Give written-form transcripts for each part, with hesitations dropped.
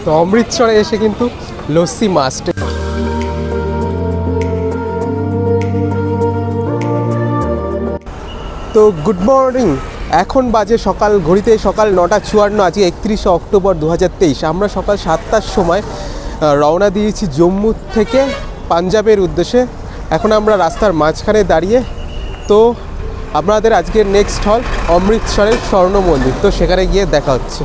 তো অমৃতসরে এসে কিন্তু লস্যি মাস্ট। তো গুড মর্নিং, এখন বাজে সকাল ঘড়িতে সকাল 9:54, আজকে 31শে অক্টোবর 2023। আমরা সকাল 7টার সময় রওনা দিয়েছি জম্মু থেকে পাঞ্জাবের উদ্দেশ্যে। এখন আমরা রাস্তার মাঝখানে দাঁড়িয়ে। তো আপনাদের আজকের নেক্সট হল অমৃতসরের স্বর্ণ মন্দির, তো সেখানে গিয়ে দেখা হচ্ছে।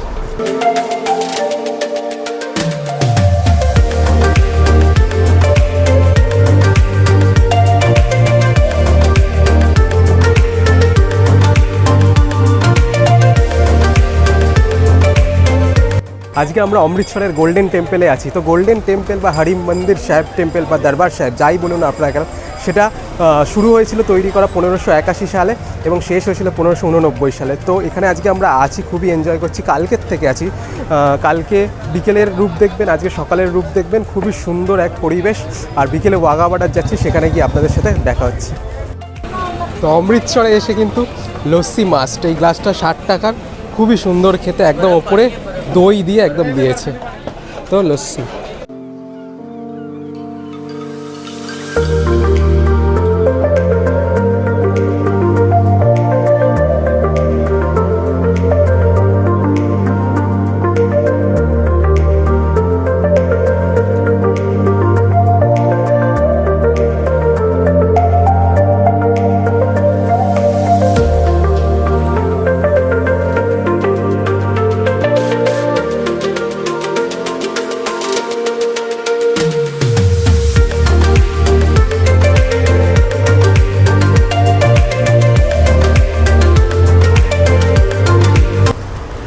আজকে আমরা অমৃতসরের গোল্ডেন টেম্পলে আছি। তো গোল্ডেন টেম্পল বা হরি মন্দির সাহেব টেম্পল বা দরবার সাহেব যাই বলুন আপনারা কেন, সেটা শুরু হয়েছিল তৈরি করা 1581 সালে এবং শেষ হয়েছিল 1589 সালে। তো এখানে আজকে আমরা আছি, খুবই এনজয় করছি। কালকের থেকে আছি, কালকে বিকেলের রূপ দেখবেন, আজকে সকালের রূপ দেখবেন। খুবই সুন্দর এক পরিবেশ। আর বিকেলে ওয়াঘা বর্ডার যাচ্ছি, সেখানে গিয়ে আপনাদের সাথে দেখা হচ্ছে। তো অমৃতসরে এসে কিন্তু লস্যি মাস্ট। এই গ্লাসটা 60 টাকার, খুবই সুন্দর খেতে, একদম ওপরে দই দিয়ে একদম দিয়েছে। তো লস্যি।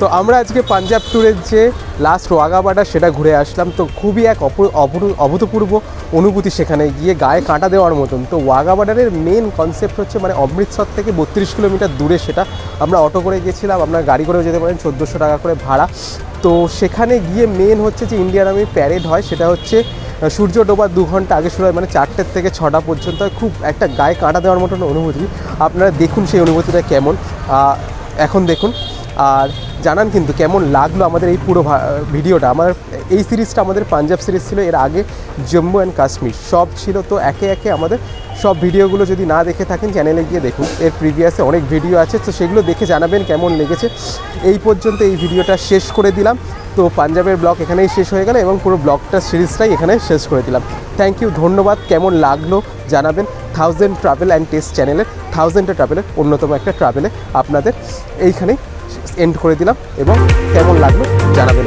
তো আমরা আজকে পাঞ্জাব ট্যুরের যে লাস্ট ওয়াঘা বর্ডার সেটা ঘুরে আসলাম। তো খুবই এক অভূতপূর্ব অনুভূতি সেখানে গিয়ে, গায়ে কাঁটা দেওয়ার মতন। তো ওয়াঘা বর্ডারের মেন কনসেপ্ট হচ্ছে মানে অমৃতসর থেকে 32 কিলোমিটার দূরে সেটা। আমরা অটো করে গেছিলাম, আপনার গাড়ি করেও যেতে পারেন, 1400 টাকা করে ভাড়া। তো সেখানে গিয়ে মেন হচ্ছে যে ইন্ডিয়ান আর্মি প্যারেড হয়, সেটা হচ্ছে সূর্য ডোবার 2 ঘন্টা আগে শুরু হয়, মানে 4টের থেকে 6টা পর্যন্ত। খুব একটা গায়ে কাঁটা দেওয়ার মতন অনুভূতি। আপনারা দেখুন সেই অনুভূতিটা কেমন, এখন দেখুন আর জানান কিন্তু কেমন লাগলো আমাদের এই পুরো ভিডিওটা। আমার এই সিরিজটা আমাদের পাঞ্জাব সিরিজ ছিল, এর আগে জম্মু অ্যান্ড কাশ্মীর সব ছিল। তো একে একে আমাদের সব ভিডিওগুলো যদি না দেখে থাকেন চ্যানেলে গিয়ে দেখুন, এর প্রিভিয়াসে অনেক ভিডিও আছে। তো সেগুলো দেখে জানাবেন কেমন লেগেছে। এই পর্যন্ত এই ভিডিওটা শেষ করে দিলাম। তো পাঞ্জাবের ব্লগ এখানেই শেষ হয়ে গেল এবং পুরো ব্লগটা সিরিজটাই এখানে শেষ করে দিলাম। থ্যাংক ইউ, ধন্যবাদ। কেমন লাগলো জানাবেন। 1000 ট্রাভেল অ্যান্ড টেস্ট চ্যানেলের 1000টা ট্রাভেলের অন্যতম একটা ট্রাভেলে আপনাদের এইখানেই এন্ড করে দিলাম এবং কেমন লাগলো জানাবেন।